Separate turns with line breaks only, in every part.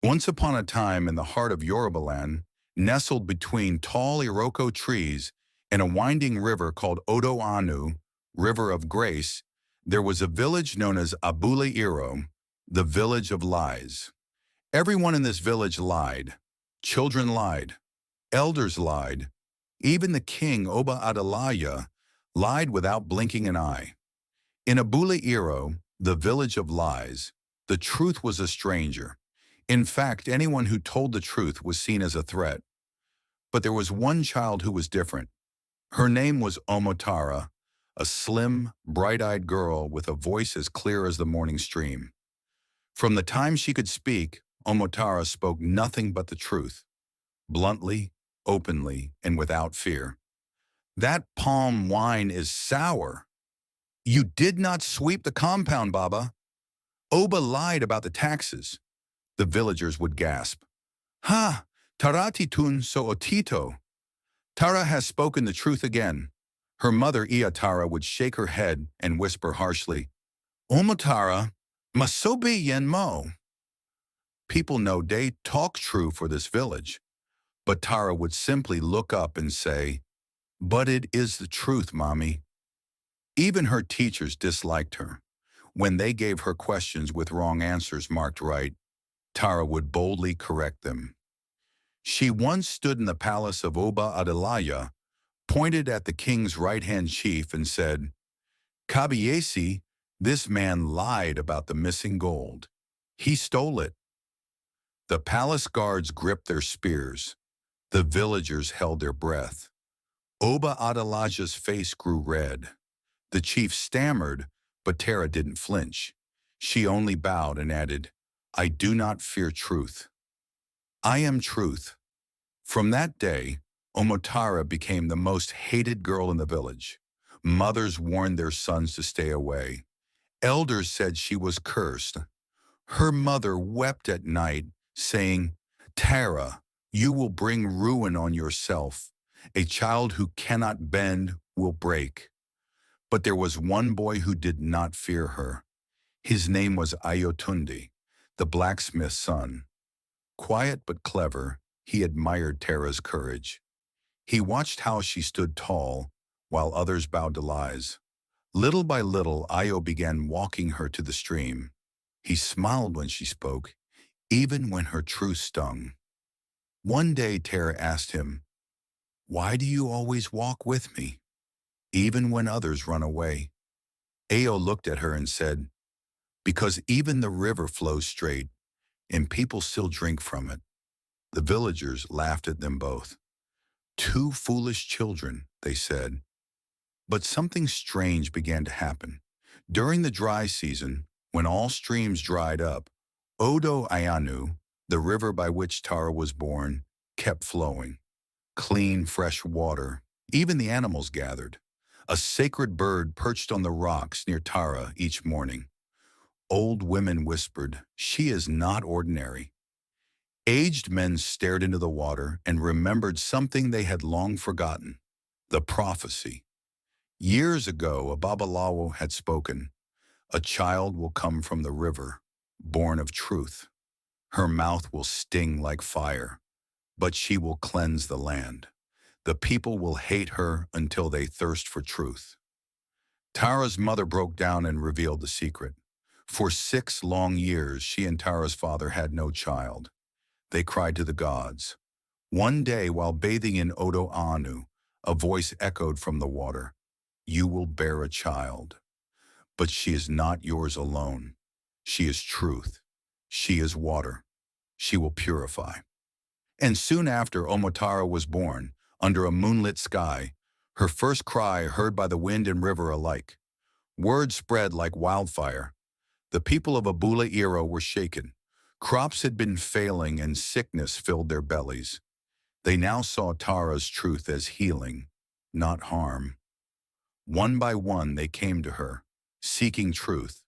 Once upon a time in the heart of Yoruba land, nestled between tall Iroko trees and a winding river called Odo Anu, River of Grace, there was a village known as Abule Iro, the village of lies. Everyone in this village lied. Children lied. Elders lied. Even the king Oba Adalaya lied without blinking an eye. In Abule Iro, the village of lies, the truth was a stranger. In fact, anyone who told the truth was seen as a threat. But there was one child who was different. Her name was Omotara, a slim, bright-eyed girl with a voice as clear as the morning stream. From the time she could speak, Omotara spoke nothing but the truth, bluntly, openly, and without fear. That palm wine is sour. You did not sweep the compound, Baba. Oba lied about the taxes. The villagers would gasp. Ha! Tarati tun so otito. Tara has spoken the truth again. Her mother Iatara would shake her head and whisper harshly, Omotara, masobe yen mo. People know they talk true for this village. But Tara would simply look up and say, but it is the truth, Mommy. Even her teachers disliked her. When they gave her questions with wrong answers marked right, Tara would boldly correct them. She once stood in the palace of Oba Adalaya, pointed at the king's right-hand chief and said, Kabiesi, this man lied about the missing gold. He stole it. The palace guards gripped their spears. The villagers held their breath. Oba Adalaja's face grew red. The chief stammered, but Tara didn't flinch. She only bowed and added, I do not fear truth. I am truth. From that day, Omotara became the most hated girl in the village. Mothers warned their sons to stay away. Elders said she was cursed. Her mother wept at night, saying, Tara, you will bring ruin on yourself. A child who cannot bend will break. But there was one boy who did not fear her. His name was Ayotunde, the blacksmith's son. Quiet but clever, he admired Tara's courage. He watched how she stood tall, while others bowed to lies. Little by little, Ayo began walking her to the stream. He smiled when she spoke, even when her truth stung. One day, Tara asked him, why do you always walk with me, even when others run away? Ayo looked at her and said, because even the river flows straight, and people still drink from it. The villagers laughed at them both. Two foolish children, they said. But something strange began to happen. During the dry season, when all streams dried up, Odo Ayanu, the river by which Tara was born, kept flowing. Clean, fresh water. Even the animals gathered. A sacred bird perched on the rocks near Tara each morning. Old women whispered, she is not ordinary. Aged men stared into the water and remembered something they had long forgotten, the prophecy. Years ago, a Babalawo had spoken, a child will come from the river, born of truth. Her mouth will sting like fire, but she will cleanse the land. The people will hate her until they thirst for truth. Tara's mother broke down and revealed the secret. For 6 long years, she and Tara's father had no child. They cried to the gods. One day, while bathing in Odo Anu, a voice echoed from the water, you will bear a child. But she is not yours alone. She is truth. She is water. She will purify. And soon after, Omotara was born, under a moonlit sky, her first cry heard by the wind and river alike. Word spread like wildfire. The people of Abule Iro were shaken. Crops had been failing and sickness filled their bellies. They now saw Tara's truth as healing, not harm. One by one they came to her, seeking truth.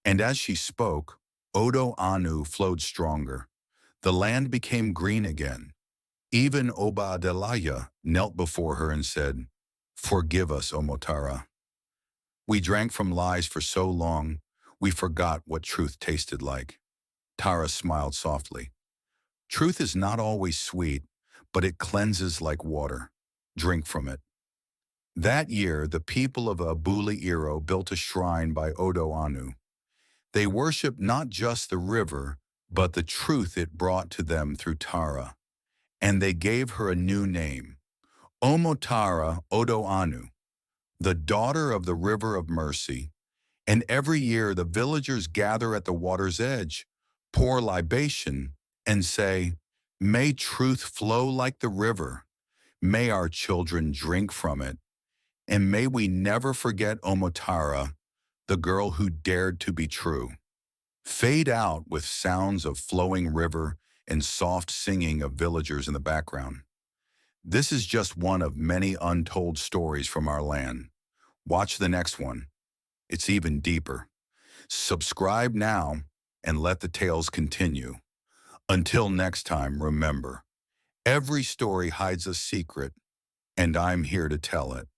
And as she spoke, Odo Anu flowed stronger. The land became green again. Even Oba Adelaya knelt before her and said, forgive us, Omotara. We drank from lies for so long, we forgot what truth tasted like. Tara smiled softly. Truth is not always sweet, but it cleanses like water. Drink from it. That year, the people of Abuli Iro built a shrine by Odo Anu. They worshiped not just the river, but the truth it brought to them through Tara. And they gave her a new name, Omotara Odo Anu, the daughter of the river of mercy. And every year the villagers gather at the water's edge, pour libation, and say, "May truth flow like the river. May our children drink from it. And may we never forget Omotara, the girl who dared to be true." Fade out with sounds of flowing river and soft singing of villagers in the background. This is just one of many untold stories from our land. Watch the next one. It's even deeper. Subscribe now and let the tales continue. Until next time, remember, every story hides a secret, and I'm here to tell it.